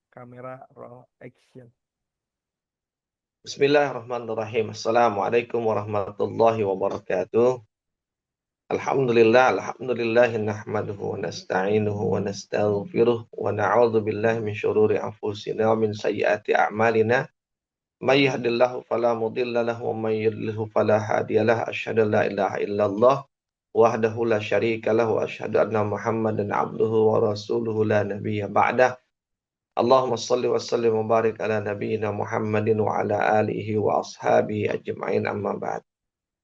Kamera roll action. Bismillahirrahmanirrahim. Assalamualaikum warahmatullahi wabarakatuh. Alhamdulillah nahmaduhu wa nasta'inuhu wa nastaghfiruh wa na'udzu billahi min syururi anfusina wa min sayyiati a'malina. May yahdihillahu fala mudilla lahu wa may yudlilhu fala hadiyalah. Asyhadu an la ilaha illallah wahdahu la syarika lahu wa asyhadu anna Muhammadan abduhu wa rasuluhu la nabiyya ba'dah. Allahumma salli wa sallim wa barik ala nabiyyina Muhammadin wa ala alihi wa ashabihi ajma'in amma ba'd.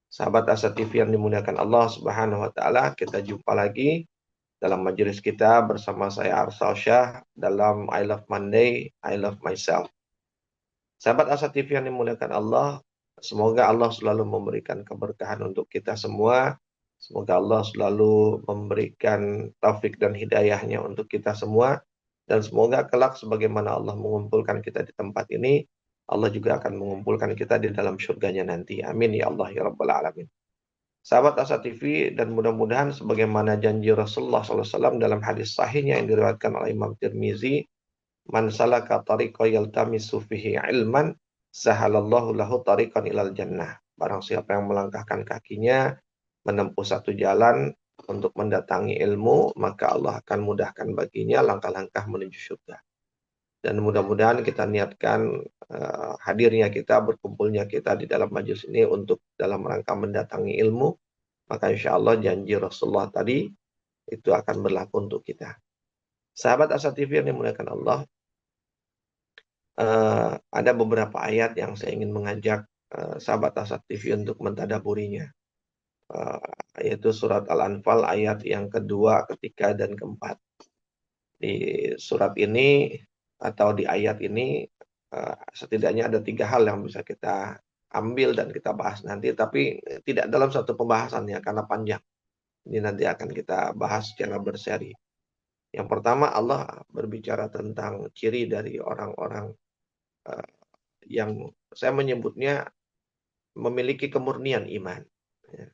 Sahabat Asa TV yang dimuliakan Allah Subhanahu wa taala, kita jumpa lagi dalam majelis kita bersama saya Arsal Syah dalam I Love Monday, I Love Myself. Sahabat Asa TV yang dimuliakan Allah, semoga Allah selalu memberikan keberkahan untuk kita semua. Semoga Allah selalu memberikan taufik dan hidayahnya untuk kita semua. Dan semoga kelak sebagaimana Allah mengumpulkan kita di tempat ini, Allah juga akan mengumpulkan kita di dalam surganya nanti. Amin ya Allah ya Rabbal Alamin. Sahabat Asa TV, dan mudah-mudahan sebagaimana janji Rasulullah SAW dalam hadis sahihnya yang diriwayatkan oleh Imam Tirmizi, man salaka tariqa yaltamisu fihi ilman, sahalallahu lahu tariqan ilal jannah. Barang siapa yang melangkahkan kakinya menempuh satu jalan untuk mendatangi ilmu, maka Allah akan mudahkan baginya langkah-langkah menuju surga. Dan mudah-mudahan kita niatkan hadirnya kita, berkumpulnya kita di dalam majelis ini untuk dalam rangka mendatangi ilmu, maka insya Allah janji Rasulullah tadi itu akan berlaku untuk kita. Sahabat Asa TV yang dimuliakan Allah, ada beberapa ayat yang saya ingin mengajak sahabat Asa TV untuk mentadaburinya. Yaitu surat Al-Anfal ayat yang kedua, ketiga, dan keempat. Di surat ini atau di ayat ini setidaknya ada 3 hal yang bisa kita ambil dan kita bahas nanti, tapi tidak dalam satu pembahasannya karena panjang. Ini nanti akan kita bahas secara berseri. Yang pertama, Allah berbicara tentang ciri dari orang-orang yang saya menyebutnya memiliki kemurnian iman. Ya.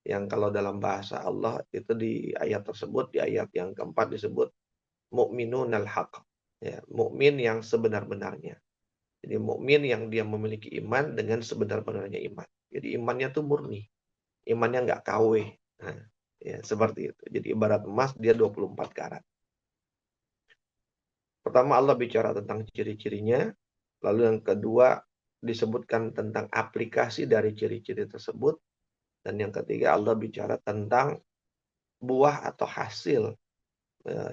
Yang kalau dalam bahasa Allah itu di ayat tersebut, di ayat yang keempat disebut mu'minunal haq. Ya, mukmin yang sebenar-benarnya. Jadi mukmin yang dia memiliki iman dengan sebenar-benarnya iman. Jadi imannya tuh murni. Imannya nggak KW. Nah, ya, seperti itu. Jadi ibarat emas dia 24 karat. Pertama Allah bicara tentang ciri-cirinya. Lalu yang kedua disebutkan tentang aplikasi dari ciri-ciri tersebut. Dan yang ketiga Allah bicara tentang buah atau hasil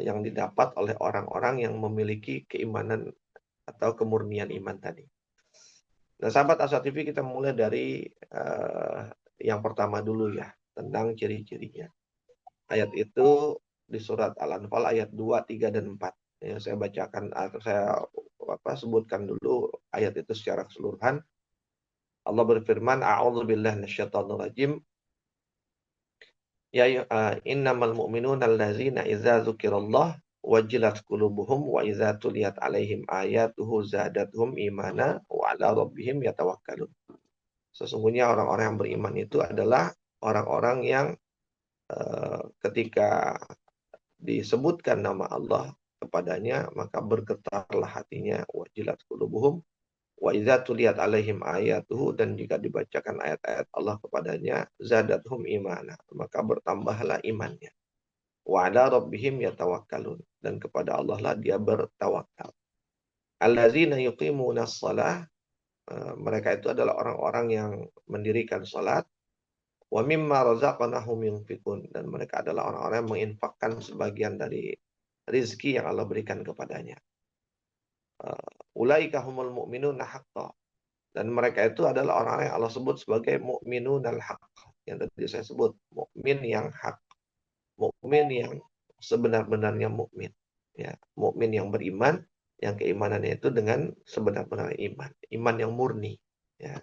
yang didapat oleh orang-orang yang memiliki keimanan atau kemurnian iman tadi. Nah, sahabat Asa TV, kita mulai dari yang pertama dulu ya, tentang ciri-cirinya. Ayat itu di surat Al-Anfal ayat 2, 3, dan 4. Yang saya bacakan atau saya sebutkan dulu ayat itu secara keseluruhan. Allah berfirman, a'udzubillahi minasyaitonirrajim. Ya innamal mu'minuna allazina idza dzukirallah wajilat qulubuhum wa idza tuliyat alaihim ayatuhu zadatuhum imana wa ala rabbihim yatawakkalun. Sesungguhnya orang-orang yang beriman itu adalah orang-orang yang ketika disebutkan nama Allah kepadanya maka bergetarlah hatinya, wajilat qulubuhum wa idza tuliyat alaihim ayatuhu, dan jika dibacakan ayat-ayat Allah kepadanya zadatuhum imana, maka bertambahlah imannya. Wa ala rabbihim yatawakkalun, dan kepada Allah lah dia bertawakal. Allazina yuqimuna shalah, mereka itu adalah orang-orang yang mendirikan salat. Wa mimma razaqnahum yunfikun, dan mereka adalah orang-orang yang menginfakkan sebagian dari rizki yang Allah berikan kepadanya. Ulaika humul mu'minuna haqqan, dan mereka itu adalah orang-orang yang Allah sebut sebagai mu'minunal haqq, yang tadi saya sebut, mukmin yang hak, mukmin yang sebenar-benarnya mukmin, ya, mukmin yang beriman, yang keimanannya itu dengan sebenar-benarnya iman, iman yang murni, ya.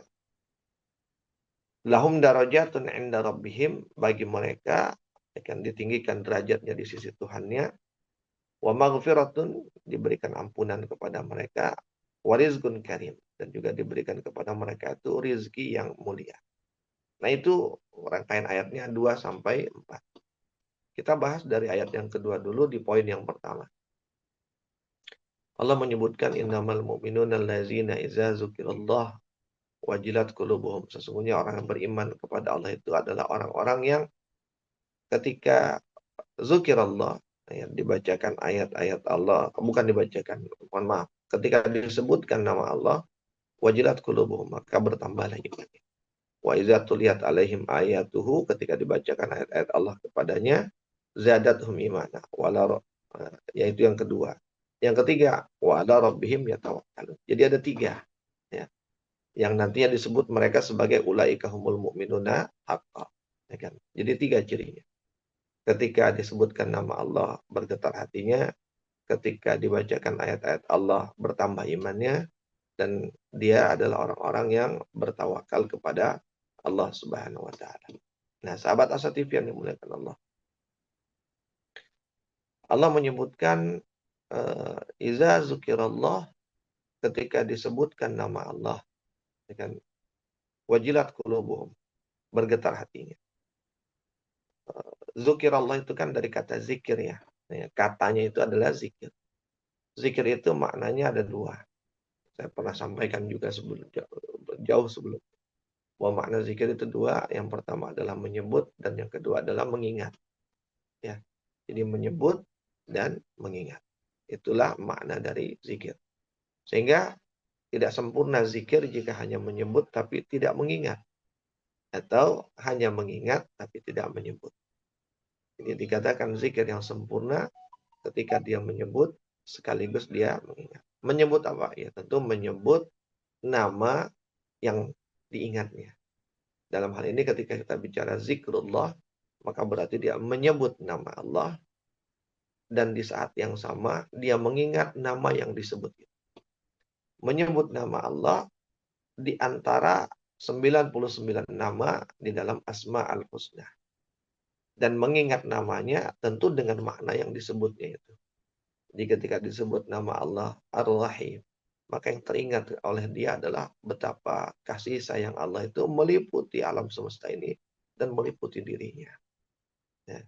Lahum darajatun 'inda rabbihim, bagi mereka akan ditinggikan derajatnya di sisi Tuhannya. Wa maghfiratun, diberikan ampunan kepada mereka. Wa rizqun karim, dan juga diberikan kepada mereka itu rizki yang mulia. Nah, itu rangkaian ayatnya 2 sampai 4. Kita bahas dari ayat yang kedua dulu di poin yang pertama. Allah menyebutkan innamal mu'minuna allazina idza dzukirallah wajilat qulubuhum. Sesungguhnya orang yang beriman kepada Allah itu adalah orang-orang yang ketika zukirallah, ya, dibacakan ayat-ayat Allah, bukan dibacakan, mohon maaf, ketika disebutkan nama Allah, wajilat qulubuhum, maka bertambahlah imannya. Wa idza tuliyat alaihim ayatuhu, ketika dibacakan ayat-ayat Allah kepadanya, zadatuhum imana, yaitu yang kedua. Yang ketiga, wa ala rabbihim yatawakkalun. Jadi ada tiga, ya, yang nantinya disebut mereka sebagai ulaika humul mu'minuna haqqan, ya kan? Jadi tiga cirinya. Ketika disebutkan nama Allah, bergetar hatinya. Ketika dibacakan ayat-ayat Allah, bertambah imannya. Dan dia adalah orang-orang yang bertawakal kepada Allah Subhanahu wa Ta'ala. Nah, sahabat Asa TV yang dimuliakan Allah. Allah menyebutkan iza zukirallah, ketika disebutkan nama Allah, ya kan, wajilat qulubuhum, bergetar hatinya. Zukirallah itu kan dari kata zikir, ya. Katanya itu adalah zikir. Zikir itu maknanya ada dua. Saya pernah sampaikan juga jauh sebelum. Bahwa makna zikir itu dua. Yang pertama adalah menyebut dan yang kedua adalah mengingat. Ya. Jadi menyebut dan mengingat. Itulah makna dari zikir. Sehingga tidak sempurna zikir jika hanya menyebut tapi tidak mengingat. Atau hanya mengingat tapi tidak menyebut. Ini dikatakan zikir yang sempurna ketika dia menyebut sekaligus dia mengingat. Menyebut apa? Ya tentu menyebut nama yang diingatnya. Dalam hal ini ketika kita bicara zikrullah, maka berarti dia menyebut nama Allah. Dan di saat yang sama dia mengingat nama yang disebut. Menyebut nama Allah di antara 99 nama di dalam Asma'ul Husna. Dan mengingat namanya tentu dengan makna yang disebutnya itu. Jadi ketika disebut nama Allah Ar-Rahim, maka yang teringat oleh dia adalah betapa kasih sayang Allah itu meliputi alam semesta ini dan meliputi dirinya. Ya.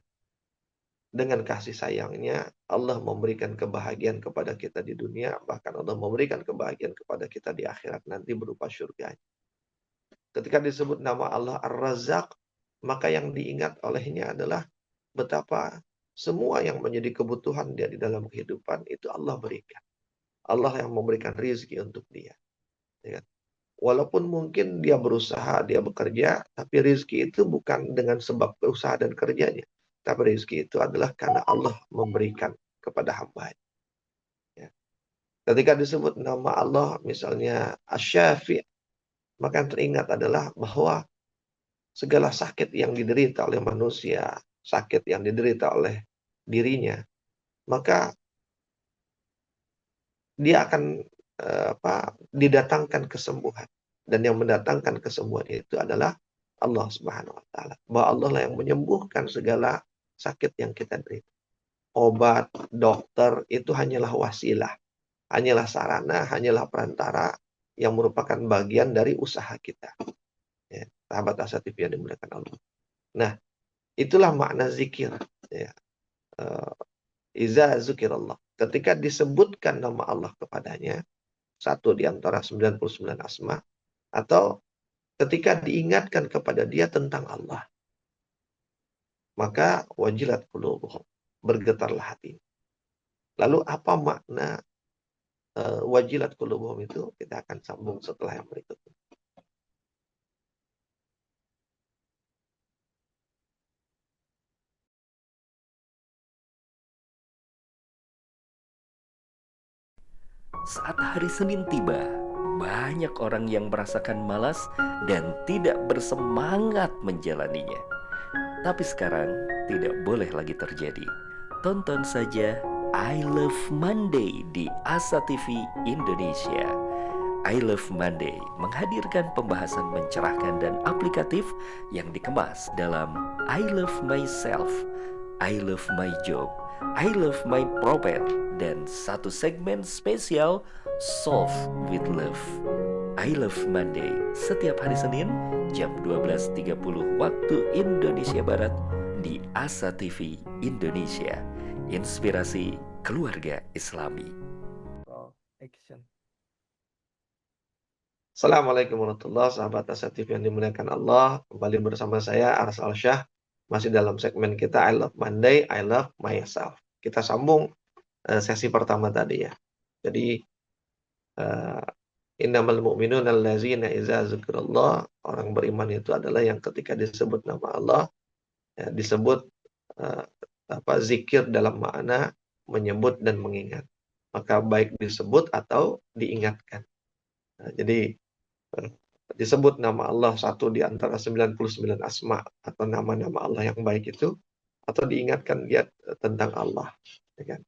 Dengan kasih sayangnya, Allah memberikan kebahagiaan kepada kita di dunia, bahkan Allah memberikan kebahagiaan kepada kita di akhirat nanti berupa surga. Ketika disebut nama Allah Ar-Razzaq, maka yang diingat olehnya adalah betapa semua yang menjadi kebutuhan dia di dalam kehidupan itu Allah berikan. Allah yang memberikan rezeki untuk dia. Ya. Walaupun mungkin dia berusaha, dia bekerja, tapi rezeki itu bukan dengan sebab usaha dan kerjanya. Tapi rezeki itu adalah karena Allah memberikan kepada hamba. Ya. Ketika disebut nama Allah, misalnya Asy-Syafi', maka yang teringat adalah bahwa segala sakit yang diderita oleh manusia, sakit yang diderita oleh dirinya, maka dia akan didatangkan kesembuhan. Dan yang mendatangkan kesembuhan itu adalah Allah Subhanahu wa Ta'ala. Bahwa Allah lah yang menyembuhkan segala sakit yang kita derita. Obat, dokter itu hanyalah wasilah, hanyalah sarana, hanyalah perantara yang merupakan bagian dari usaha kita. Ya, sahabat Asa TV yang dimuliakan Allah. Nah, itulah makna zikir. Ya. Iza zukirallah. Ketika disebutkan nama Allah kepadanya, satu di antara 99 asma, atau ketika diingatkan kepada dia tentang Allah, maka wajilat qulubuhum, bergetarlah hati. Lalu apa makna wajilat qulubuhum itu? Kita akan sambung setelah yang berikut. Saat hari Senin tiba, banyak orang yang merasakan malas dan tidak bersemangat menjalaninya. Tapi sekarang tidak boleh lagi terjadi. Tonton saja I Love Monday di Asa TV Indonesia. I Love Monday menghadirkan pembahasan mencerahkan dan aplikatif yang dikemas dalam I Love Myself, I Love My Job, I Love My Prophet, dan satu segmen spesial Solve with Love. I Love Monday setiap hari Senin jam 12.30 waktu Indonesia Barat di Asa TV Indonesia. Inspirasi keluarga Islami. Action. Assalamualaikum warahmatullahi wabarakatuh, sahabat Asattif yang dimuliakan Allah. Kembali bersama saya Aras Alsyah, masih dalam segmen kita I Love Monday, I Love Myself. Kita sambung sesi pertama tadi ya. Jadi innamal mu'minuna allazina idza dzikrallah, orang beriman itu adalah yang ketika disebut nama Allah, ya, disebut zikir dalam makna menyebut dan mengingat. Maka baik disebut atau diingatkan. Nah, jadi disebut nama Allah satu di antara 99 asma atau nama-nama Allah yang baik itu, atau diingatkan dia tentang Allah, ya kan?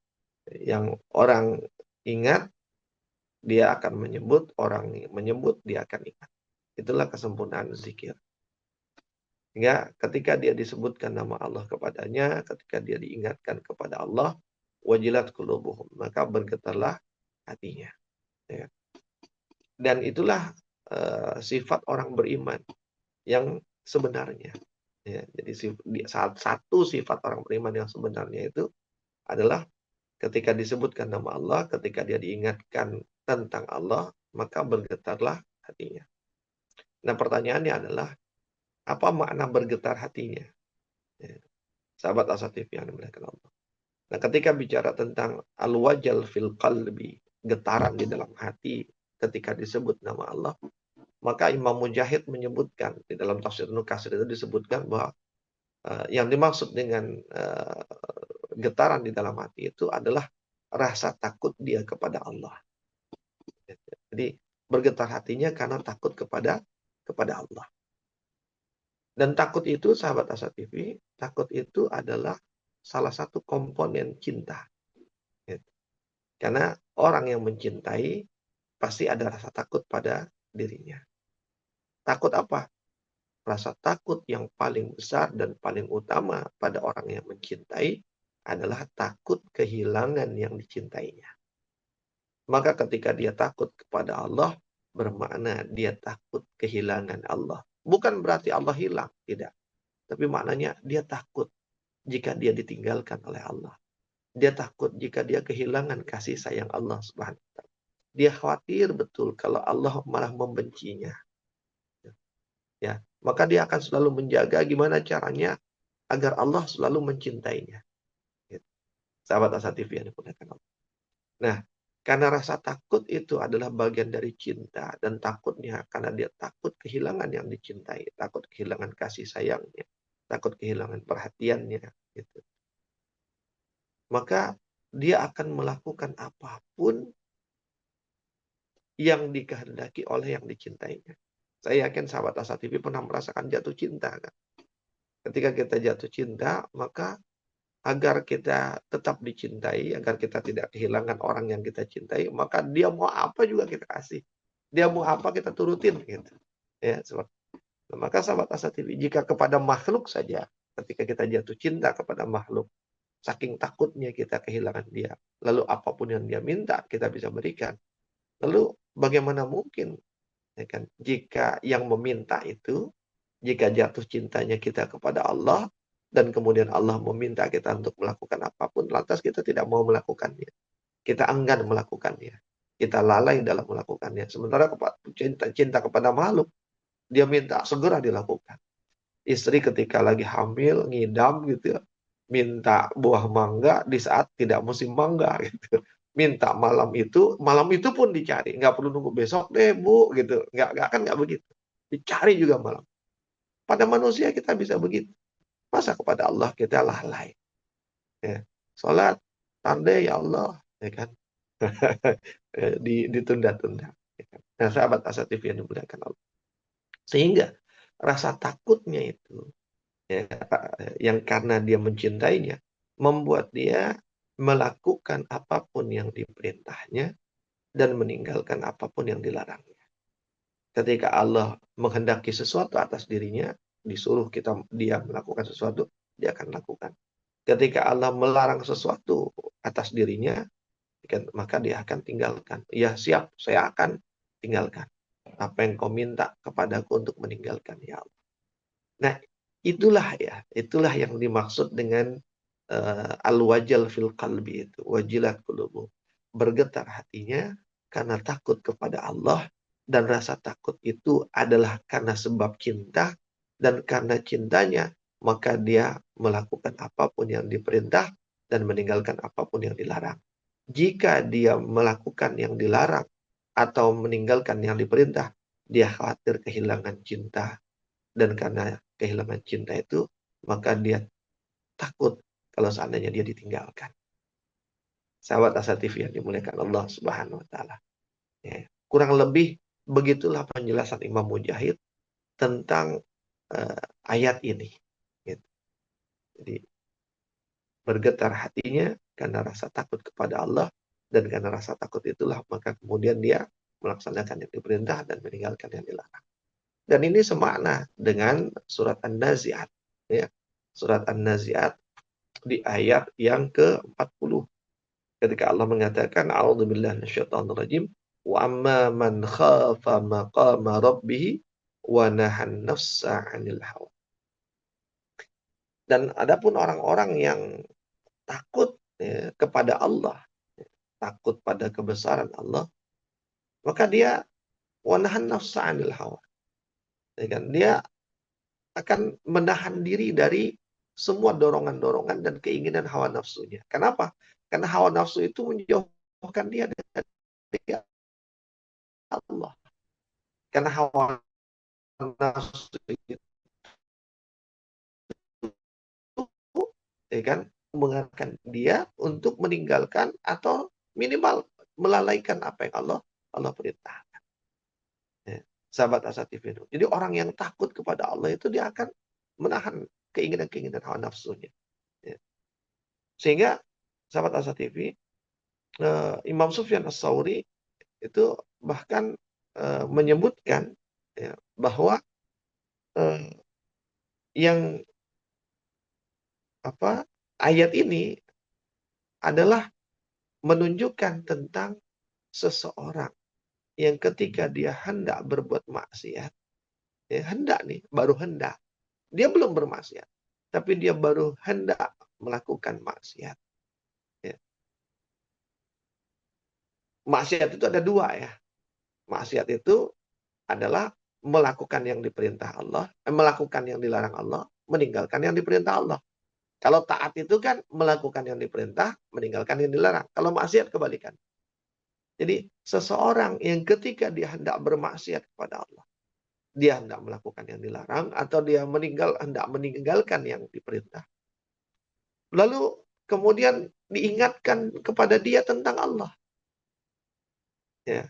Yang orang ingat dia akan menyebut, orang menyebut dia akan ingat. Itulah kesempurnaan zikir. Hingga ketika dia disebutkan nama Allah kepadanya, ketika dia diingatkan kepada Allah, wajilat qulubuhum, maka bergetarlah hatinya, ya. Dan itulah sifat orang beriman yang sebenarnya, ya. Jadi saat satu sifat orang beriman yang sebenarnya itu adalah ketika disebutkan nama Allah, ketika dia diingatkan tentang Allah, maka bergetarlah hatinya. Nah, pertanyaannya adalah apa makna bergetar hatinya? Ya. Sahabat Asattif yang dimuliakan Allah. Nah, ketika bicara tentang al-wajal fil qalbi, getaran di dalam hati ketika disebut nama Allah, maka Imam Mujahid menyebutkan di dalam tafsir Ibnu Katsir itu disebutkan bahwa yang dimaksud dengan getaran di dalam hati itu adalah rasa takut dia kepada Allah. Jadi bergetar hatinya karena takut kepada Allah. Dan takut itu, sahabat Asa TV, takut itu adalah salah satu komponen cinta. Karena orang yang mencintai pasti ada rasa takut pada dirinya. Takut apa? Rasa takut yang paling besar dan paling utama pada orang yang mencintai adalah takut kehilangan yang dicintainya. Maka ketika dia takut kepada Allah, bermakna dia takut kehilangan Allah. Bukan berarti Allah hilang, tidak. Tapi maknanya dia takut jika dia ditinggalkan oleh Allah. Dia takut jika dia kehilangan kasih sayang Allah Subhanahu wa ta'ala. Dia khawatir betul kalau Allah malah membencinya. Ya, maka dia akan selalu menjaga gimana caranya agar Allah selalu mencintainya. Sahabat Asa TV yang dimuliakan Allah. Nah, karena rasa takut itu adalah bagian dari cinta, dan takutnya karena dia takut kehilangan yang dicintai, takut kehilangan kasih sayangnya, takut kehilangan perhatiannya, gitu. Maka dia akan melakukan apapun yang dikehendaki oleh yang dicintainya. Saya yakin sahabat Asa TV pernah merasakan jatuh cinta, kan? Ketika kita jatuh cinta, maka agar kita tetap dicintai, agar kita tidak kehilangan orang yang kita cintai, maka dia mau apa juga kita kasih. Dia mau apa kita turutin, gitu. Ya, maka sahabat Asa TV, jika kepada makhluk saja, ketika kita jatuh cinta kepada makhluk, saking takutnya kita kehilangan dia, lalu apapun yang dia minta kita bisa berikan. Lalu bagaimana mungkin, ya kan, jika yang meminta itu, jika jatuh cintanya kita kepada Allah, dan kemudian Allah meminta kita untuk melakukan apapun, lantas kita tidak mau melakukannya. Kita enggan melakukannya. Kita lalai dalam melakukannya. Sementara cinta kepada makhluk, dia minta segera dilakukan. Istri ketika lagi hamil, ngidam gitu ya, minta buah mangga di saat tidak musim mangga gitu. Minta malam itu pun dicari. Nggak perlu nunggu besok deh Bu gitu. Nggak begitu. Dicari juga malam. Pada manusia kita bisa begitu. Masa kepada Allah kita lalai? Ya. Salat, tandai ya Allah, ya kan? Ditunda-tunda. Ya kan? Nah, sahabat Asa TV yang dimuliakan Allah. Sehingga rasa takutnya itu, ya, yang karena dia mencintainya, membuat dia melakukan apapun yang diperintahnya dan meninggalkan apapun yang dilarangnya. Ketika Allah menghendaki sesuatu atas dirinya, disuruh dia melakukan sesuatu, dia akan lakukan. Ketika Allah melarang sesuatu atas dirinya, maka dia akan tinggalkan. Ya siap, saya akan tinggalkan. Apa yang kau minta kepadaku untuk meninggalkan, ya Allah. Nah, itulah yang dimaksud dengan al-wajal fil qalbi itu, wajilat qulubuhum. Bergetar hatinya karena takut kepada Allah, dan rasa takut itu adalah karena sebab cinta, dan karena cintanya maka dia melakukan apapun yang diperintah dan meninggalkan apapun yang dilarang. Jika dia melakukan yang dilarang atau meninggalkan yang diperintah, dia khawatir kehilangan cinta, dan karena kehilangan cinta itu maka dia takut kalau seandainya dia ditinggalkan. Sahabat Asa TV yang dimuliakan Allah Subhanahu wa taala. Ya. Kurang lebih begitulah penjelasan Imam Mujahid tentang ayat ini. Gitu. Jadi bergetar hatinya karena rasa takut kepada Allah, dan karena rasa takut itulah maka kemudian dia melaksanakan yang diperintah dan meninggalkan yang dilarang. Dan ini semakna dengan surat An-Nazi'at. Ya. Surat An-Nazi'at di ayat yang ke-40. Ketika Allah mengatakan, A'udzubillahi minasyaitonirrajim, wa amma man khafa maqama rabbih wa nahan nafsa 'anil hawa. Dan adapun orang-orang yang takut kepada Allah, takut pada kebesaran Allah, maka dia wa nahan nafsa 'anil hawa. Ya kan? Dia akan menahan diri dari semua dorongan-dorongan dan keinginan hawa nafsunya. Kenapa? Karena hawa nafsu itu menjauhkan dia dari Allah. Karena hawa nafsu itu ya kan mengarahkan dia untuk meninggalkan atau minimal melalaikan apa yang Allah perintahkan. Ya. Sahabat Asatif itu. Jadi orang yang takut kepada Allah itu dia akan menahan keinginan-keinginan hawa nafsunya. Ya. Sehingga sahabat Asatif, Imam Sufyan As-Tsauri itu bahkan menyebutkan ya, bahwa yang ayat ini adalah menunjukkan tentang seseorang yang ketika dia hendak berbuat maksiat, ya hendak nih, baru hendak. Dia belum bermaksiat, tapi dia baru hendak melakukan maksiat. Ya. Maksiat itu ada dua ya. Maksiat itu adalah melakukan yang diperintah Allah, melakukan yang dilarang Allah, meninggalkan yang diperintah Allah. Kalau taat itu kan melakukan yang diperintah, meninggalkan yang dilarang. Kalau maksiat kebalikan. Jadi seseorang yang ketika dia hendak bermaksiat kepada Allah, dia hendak melakukan yang dilarang, atau dia hendak meninggalkan yang diperintah. Lalu kemudian diingatkan kepada dia tentang Allah. Ya.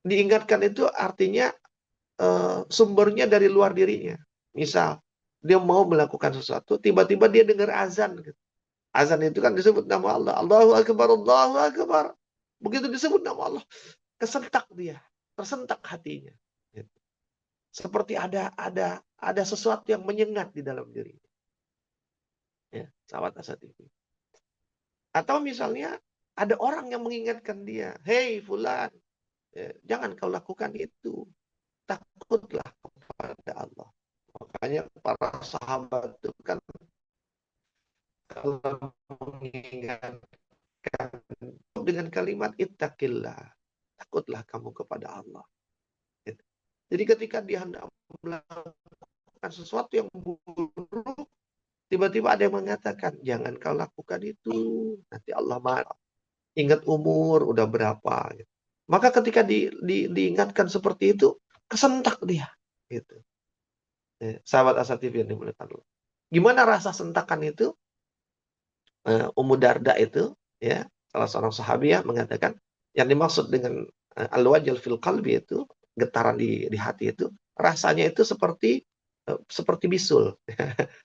Diingatkan itu artinya sumbernya dari luar dirinya. Misal, dia mau melakukan sesuatu, tiba-tiba dia dengar azan. Azan itu kan disebut nama Allah. Allahu Akbar, Allahu Akbar. Begitu disebut nama Allah, kesentak dia, tersentak hatinya. Seperti ada sesuatu yang menyengat di dalam dirinya. Ya, sahabat Asa TV. Atau misalnya ada orang yang mengingatkan dia, "Hei fulan, jangan kau lakukan itu. Takutlah kepada Allah." Makanya para sahabat itu kan kalau mengingatkan dengan kalimat ittaqillah, takutlah kamu kepada Allah. Jadi ketika dia hendak melakukan sesuatu yang buruk, tiba-tiba ada yang mengatakan, jangan kau lakukan itu, nanti Allah marah. Ingat umur udah berapa. Gitu. Maka ketika diingatkan seperti itu, kesentak dia. Gitu. Sahabat Asa TV yang dimuliakan Allah. Gimana rasa sentakan itu? Ummu Darda itu, ya, salah seorang sahabiah mengatakan, yang dimaksud dengan al-wajal fil qalbi itu, getaran di hati itu, rasanya itu seperti bisul.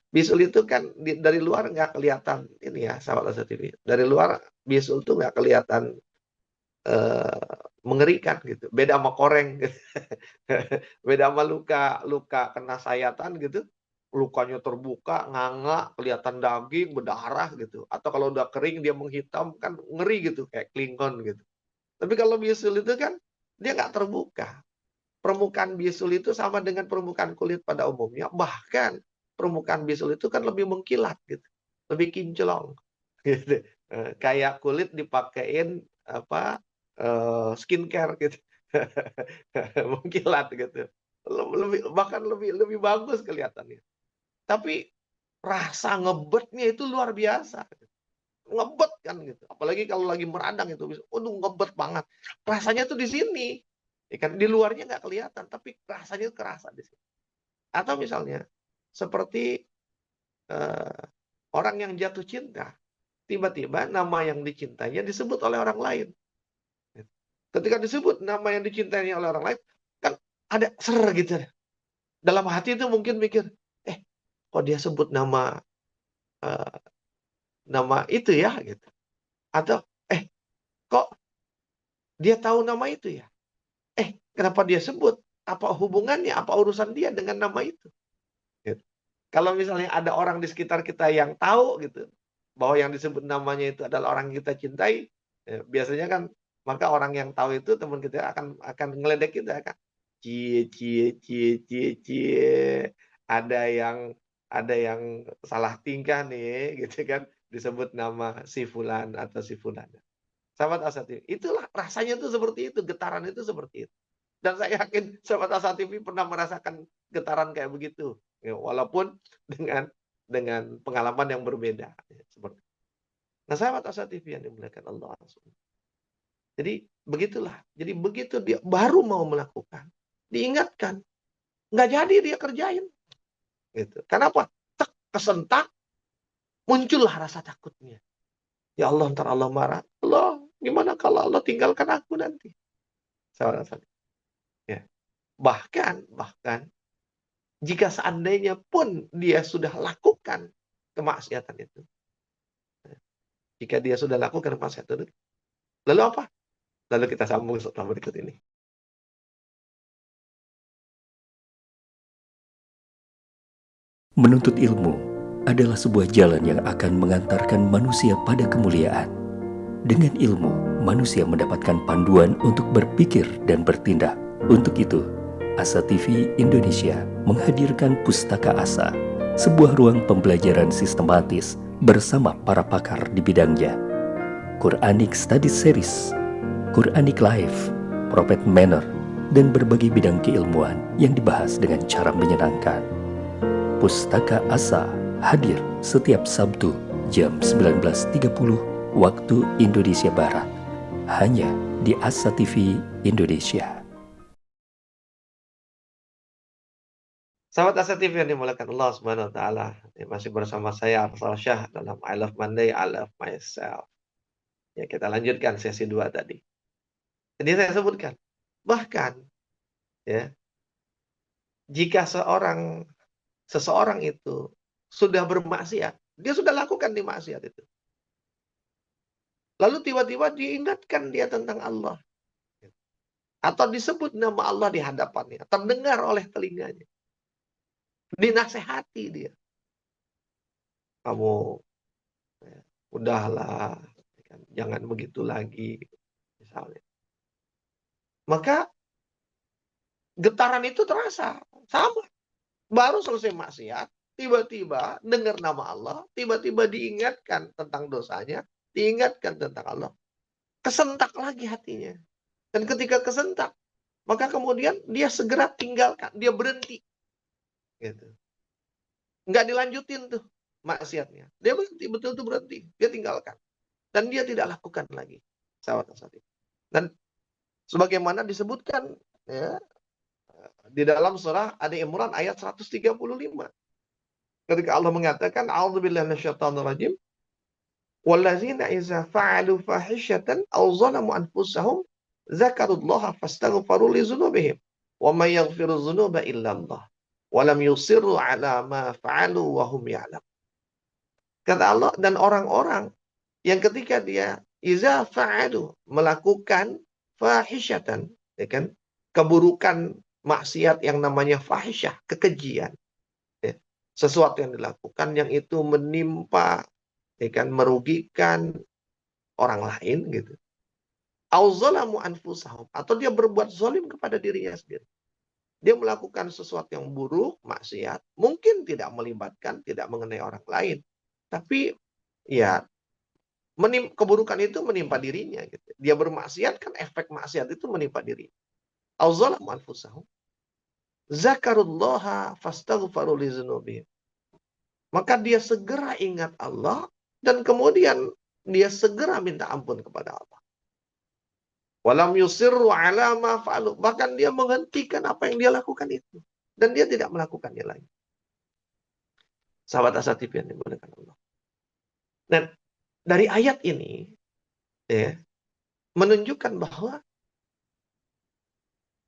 Bisul itu kan dari luar nggak kelihatan ini ya, sahabat Asa TV. Dari luar bisul itu nggak kelihatan mengerikan gitu. Beda sama koreng gitu. Beda sama luka kena sayatan gitu. Lukanya terbuka, nganga, kelihatan daging, berdarah gitu. Atau kalau udah kering dia menghitam kan ngeri gitu, kayak klingon gitu. Tapi kalau bisul itu kan dia nggak terbuka. Permukaan bisul itu sama dengan permukaan kulit pada umumnya. Bahkan permukaan bisul itu kan lebih mengkilat gitu. Lebih kinclong. Gitu. Kayak kulit dipakein skincare gitu. Mengkilat gitu. Bahkan lebih bagus kelihatannya. Tapi rasa ngebetnya itu luar biasa. Ngebet kan gitu. Apalagi kalau lagi meradang itu, waduh ngebet banget. Rasanya tuh di sini. Ya kan di luarnya nggak kelihatan, tapi rasanya kerasa di sini. Atau misalnya seperti eh, orang yang jatuh cinta, tiba-tiba nama yang dicintainya disebut oleh orang lain. Ketika disebut nama yang dicintainya oleh orang lain, kan ada ser gitu. Dalam hati itu mungkin mikir, kok dia sebut eh, nama itu ya gitu. Atau kok dia tahu nama itu ya? Kenapa dia sebut? Apa hubungannya? Apa urusan dia dengan nama itu? Gitu. Kalau misalnya ada orang di sekitar kita yang tahu gitu, bahwa yang disebut namanya itu adalah orang yang kita cintai, biasanya kan maka orang yang tahu itu teman kita akan ngeledek kita kan. Cie cie cie cie cie. Ada yang salah tingkah nih gitu kan, disebut nama si fulan atau si fulan. Sahabat Asatv, itulah rasanya tuh seperti itu, getaran itu seperti itu. Dan saya yakin sahabat Asatv pernah merasakan getaran kayak begitu, ya, walaupun dengan pengalaman yang berbeda. Ya, seperti. Nah, sahabat Asatv yang dimuliakan Allah. Jadi begitulah. Jadi begitu dia baru mau melakukan, diingatkan, nggak jadi dia kerjain. Gitu. Kenapa? Kesentak, muncullah rasa takutnya. Ya Allah, ntar Allah marah. Allah, gimana kalau Allah tinggalkan aku nanti? Sahabat Asatv. Ya. Bahkan jika seandainya pun dia sudah lakukan kemaksiatan itu. Jika dia sudah lakukan kemaksiatan itu. Lalu apa? Lalu kita sambung setelah berikut ini. Menuntut ilmu adalah sebuah jalan yang akan mengantarkan manusia pada kemuliaan. Dengan ilmu, manusia mendapatkan panduan untuk berpikir dan bertindak. Untuk itu, Asa TV Indonesia menghadirkan Pustaka Asa, sebuah ruang pembelajaran sistematis bersama para pakar di bidangnya. Quranic Study Series, Quranic Life, Prophet Manner, dan berbagai bidang keilmuan yang dibahas dengan cara menyenangkan. Pustaka Asa hadir setiap Sabtu jam 19.30 waktu Indonesia Barat, hanya di Asa TV Indonesia. Sahabat Asa TV yang dimuliakan Allah Subhanahu wa taala, masih bersama saya Arsal Syah dalam I Love Monday, I Love Myself. Ya, kita lanjutkan sesi 2 tadi. Jadi saya sebutkan, bahkan ya, jika seseorang itu sudah bermaksiat, dia sudah lakukan di maksiat itu. Lalu tiba-tiba diingatkan dia tentang Allah. Atau disebut nama Allah di hadapannya. Terdengar oleh telinganya. Dinasehati dia. Kamu udahlah. Jangan begitu lagi. Misalnya. Maka getaran itu terasa. Sama. Baru selesai maksiat. Tiba-tiba dengar nama Allah. Tiba-tiba diingatkan tentang dosanya. Diingatkan tentang Allah. Kesentak lagi hatinya. Dan ketika kesentak, maka kemudian dia segera tinggalkan. Dia berhenti. Gitu. Nggak dilanjutin tuh maksiatnya. Dia berhenti, betul-betul berhenti. Dia tinggalkan. Dan dia tidak lakukan lagi. Sahabat Asatv. Dan sebagaimana disebutkan ya, di dalam surah Ali Imran ayat 135. Ketika Allah mengatakan, A'udzubillahi minasyaitonir rajim. Wallazina iza fa'alu fahishatan aw zalamu anfusahum zakarullaha fastaghfaru li dzunubihim wa may yaghfiru dzunuba illa Allah wa lam yusirru ala ma fa'alu wa hum ya'lam. Kata Allah, dan orang-orang yang ketika dia iza fa'alu melakukan fahishatan, ya kan, keburukan maksiat yang namanya fahisyah, kekejian, ya, sesuatu yang dilakukan yang itu menimpa, ya kan, merugikan orang lain gitu. Auzalamu anfusahum, atau dia berbuat zalim kepada dirinya sendiri. Dia melakukan sesuatu yang buruk, maksiat, mungkin tidak melibatkan, tidak mengenai orang lain, tapi ya Keburukan itu menimpa dirinya. Gitu. Dia bermaksiat kan efek maksiat itu menimpa diri. Auzalamu anfusahum. Zakarullaha fastaghfaru li dzunubihim. Maka dia segera ingat Allah dan kemudian dia segera minta ampun kepada Allah. Walam yusirru ala ma fa'alu. Bahkan dia menghentikan apa yang dia lakukan itu. Dan dia tidak melakukannya lagi. Sahabat Asa TV yang dimuliakan Allah. Dan dari ayat ini ya, menunjukkan bahwa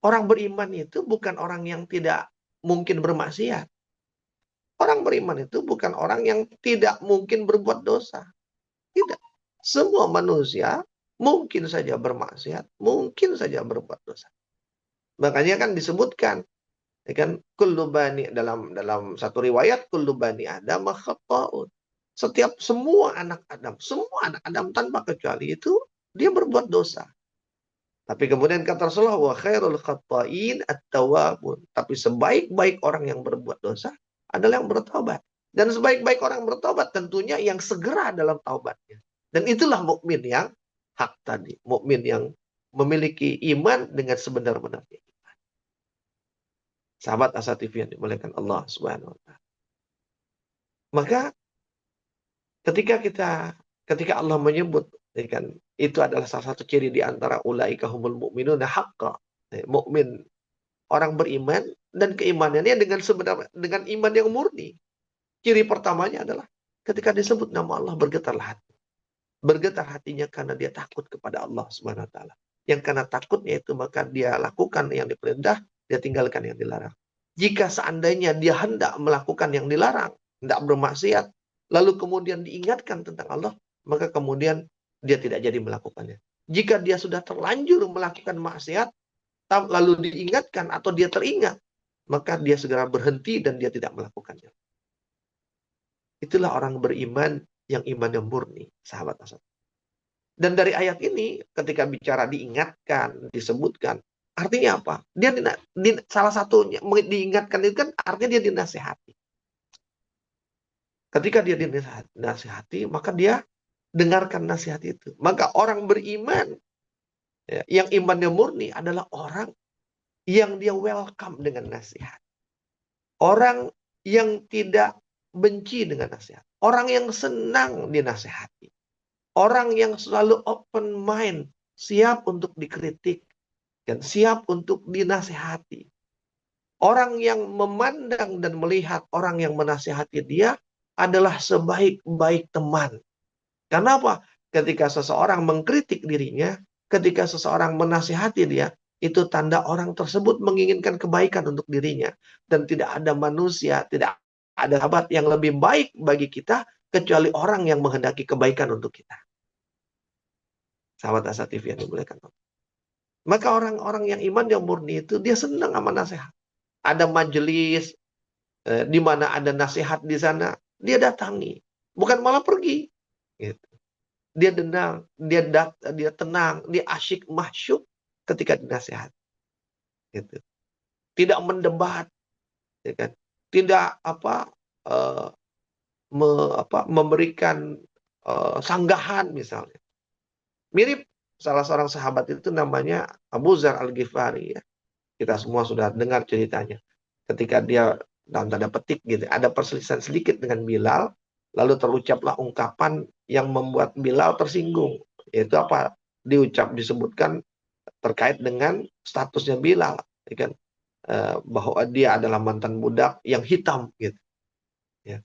orang beriman itu bukan orang yang tidak mungkin bermaksiat. Orang beriman itu bukan orang yang tidak mungkin berbuat dosa. Tidak. Semua manusia mungkin saja bermaksiat, mungkin saja berbuat dosa. Makanya kan disebutkan, ya kan, kullu bani dalam satu riwayat kullu bani Adam khata'un. Semua anak Adam tanpa kecuali itu dia berbuat dosa. Tapi kemudian kata Rasulullah wa khairul khata'in at-tawwabun. Tapi sebaik-baik orang yang berbuat dosa adalah yang bertobat. Dan sebaik-baik orang yang bertobat tentunya yang segera dalam taubatnya. Dan itulah mukmin yang hak tadi, mukmin yang memiliki iman dengan sebenar-benarnya. Sahabat Asa TV yang dimuliakan Allah Subhanahu wa taala. Maka ketika Allah menyebut, ya kan, itu adalah salah satu ciri di antara ulaika humul mu'minuna haqqan. Mukmin, orang beriman dan keimanannya dengan iman yang murni. Ciri pertamanya adalah ketika disebut nama Allah bergetarlah hati. Bergetar hatinya karena dia takut kepada Allah Subhanahu wa taala. Yang karena takutnya itu maka dia lakukan yang diperintah, dia tinggalkan yang dilarang. Jika seandainya dia hendak melakukan yang dilarang, hendak bermaksiat, lalu kemudian diingatkan tentang Allah, maka kemudian dia tidak jadi melakukannya. Jika dia sudah terlanjur melakukan maksiat, lalu diingatkan atau dia teringat, maka dia segera berhenti dan dia tidak melakukannya. Itulah orang beriman yang imannya murni, sahabat Asad. Dan dari ayat ini, ketika bicara diingatkan, disebutkan, artinya apa? Dia salah satunya diingatkan itu kan artinya dia dinasihati. Ketika dia dinasihati, maka dia dengarkan nasihat itu. Maka orang beriman, ya, yang imannya murni adalah orang yang dia welcome dengan nasihat. Orang yang tidak benci dengan nasihat. Orang yang senang dinasihati. Orang yang selalu open mind, siap untuk dikritik, dan siap untuk dinasihati. Orang yang memandang dan melihat orang yang menasihati dia adalah sebaik-baik teman. Kenapa? Ketika seseorang mengkritik dirinya, ketika seseorang menasihati dia, itu tanda orang tersebut menginginkan kebaikan untuk dirinya. Dan tidak ada manusia, tidak ada sahabat yang lebih baik bagi kita kecuali orang yang menghendaki kebaikan untuk kita. Sahabat Asa TV yang dimuliakan. Maka orang-orang yang iman yang murni itu dia senang sama nasihat. Ada majelis di mana ada nasihat di sana, dia datangi, bukan malah pergi. Gitu. Dia tenang, dia asyik masyuk ketika dinasihat. Gitu. Tidak mendebat, ya kan? Tidak memberikan sanggahan misalnya. Mirip salah seorang sahabat itu namanya Abu Dzar Al-Ghifari ya. Kita semua sudah dengar ceritanya. Ketika dia dalam tanda petik gitu, ada perselisihan sedikit dengan Bilal, lalu terucaplah ungkapan yang membuat Bilal tersinggung. Yaitu apa? Disebutkan terkait dengan statusnya Bilal, ya kan? Bahwa dia adalah mantan budak yang hitam gitu. Ya.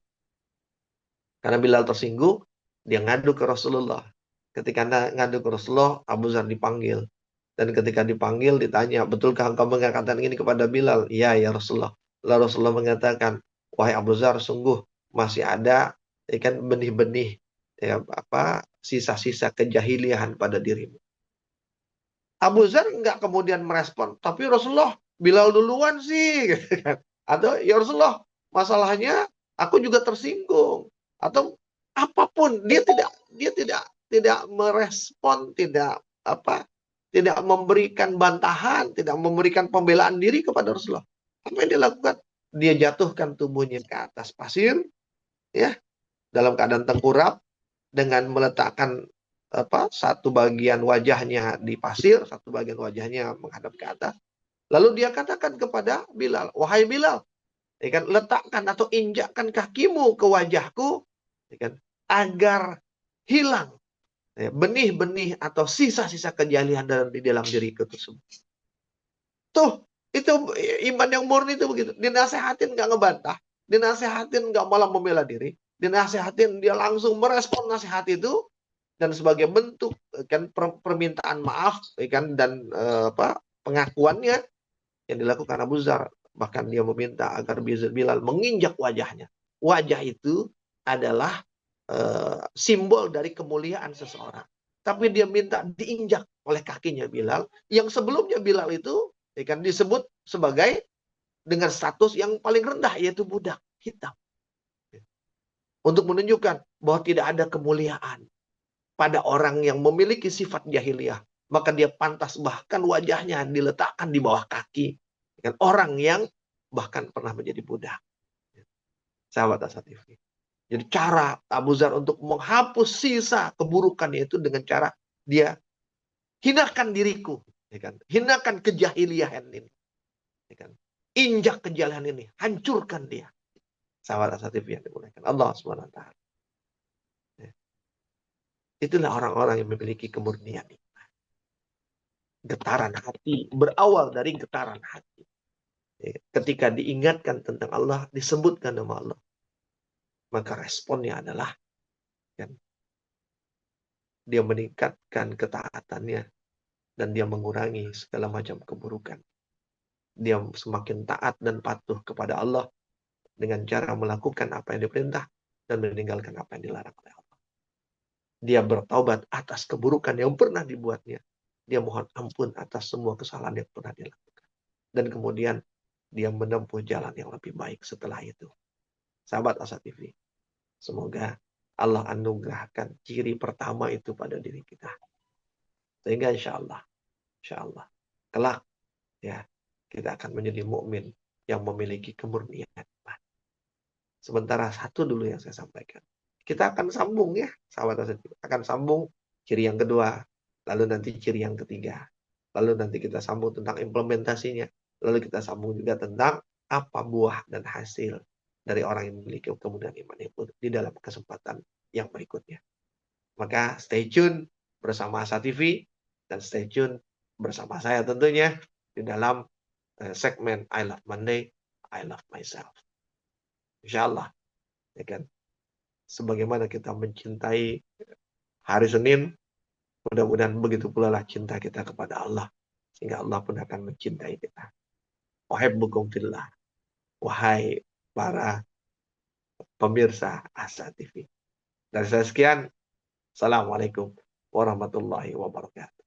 Karena Bilal tersinggung, dia ngadu ke Rasulullah. Ketika ngadu ke Rasulullah, Abu Dzar dipanggil. Dan ketika dipanggil, ditanya, betulkah engkau mengatakan ini kepada Bilal? Iya, ya Rasulullah. Lalu Rasulullah mengatakan, wahai Abu Dzar, sungguh masih ada kan benih-benih sisa-sisa kejahiliahan pada dirimu. Abu Dzar enggak kemudian merespon, tapi Rasulullah, Bilal duluan sih. Atau, ya Rasulullah, masalahnya aku juga tersinggung. Atau apapun, dia tidak merespon, tidak memberikan bantahan, tidak memberikan pembelaan diri kepada Rasulullah. Apa yang dia lakukan? Dia jatuhkan tubuhnya ke atas pasir, ya, dalam keadaan tengkurap, dengan meletakkan satu bagian wajahnya di pasir, satu bagian wajahnya menghadap ke atas. Lalu dia katakan kepada Bilal, wahai Bilal, ya kan, letakkan atau injakkan kakimu ke wajahku, ya kan, agar hilang benih-benih atau sisa-sisa kejahilian di dalam diriku tersebut. Tuh, itu iman yang murni itu begitu. Dinasehatin nggak ngebantah, dinasehatin nggak malah membela diri, dinasehatin dia langsung merespon nasihat itu, dan sebagai bentuk kan permintaan maaf kan, dan pengakuannya yang dilakukan Abu Dzar, bahkan dia meminta agar Bilal menginjak wajahnya. Wajah itu adalah simbol dari kemuliaan seseorang. Tapi dia minta diinjak oleh kakinya Bilal, yang sebelumnya Bilal itu kan disebut sebagai dengan status yang paling rendah, yaitu budak hitam. Untuk menunjukkan bahwa tidak ada kemuliaan pada orang yang memiliki sifat jahiliyah, maka dia pantas bahkan wajahnya diletakkan di bawah kaki dengan orang yang bahkan pernah menjadi budak. Sahabat Asa TV. Jadi cara Abu Dzar untuk menghapus sisa keburukannya itu dengan cara dia hinakan diriku, ya kan? Hinakan kejahiliahan ini, ya kan? Injak kejahilian ini, hancurkan dia. Sahabat Asa TV yang dimuliakan Allah Subhanahu wa taala. Itulah orang-orang yang memiliki kemurnian. Getaran hati, berawal dari getaran hati. Ketika diingatkan tentang Allah, disebutkan nama Allah, maka responnya adalah kan, dia meningkatkan ketaatannya dan dia mengurangi segala macam keburukan. Dia semakin taat dan patuh kepada Allah dengan cara melakukan apa yang diperintah dan meninggalkan apa yang dilarang oleh Allah. Dia bertaubat atas keburukan yang pernah dibuatnya. Dia mohon ampun atas semua kesalahan yang pernah dilakukan. Dan kemudian dia menempuh jalan yang lebih baik setelah itu. Sahabat Asa TV, semoga Allah anugerahkan ciri pertama itu pada diri kita. Sehingga insya Allah, kelak ya kita akan menjadi mukmin yang memiliki kemurnian iman. Sementara satu dulu yang saya sampaikan. Kita akan sambung ya, sahabat Asa TV. Akan sambung ciri yang kedua, lalu nanti ciri yang ketiga. Lalu nanti kita sambung tentang implementasinya. Lalu kita sambung juga tentang apa buah dan hasil dari orang yang memiliki kemudian iman itu di dalam kesempatan yang berikutnya. Maka stay tune bersama Asa TV dan stay tune bersama saya tentunya di dalam segmen I Love Monday, I Love Myself. Insya Allah, ya kan? Sebagaimana kita mencintai hari Senin, mudah-mudahan begitu pula lah cinta kita kepada Allah, sehingga Allah pun akan mencintai kita. Uhibbukum fillah. Wahai para pemirsa Asa TV. Dari saya sekian. Assalamualaikum warahmatullahi wabarakatuh.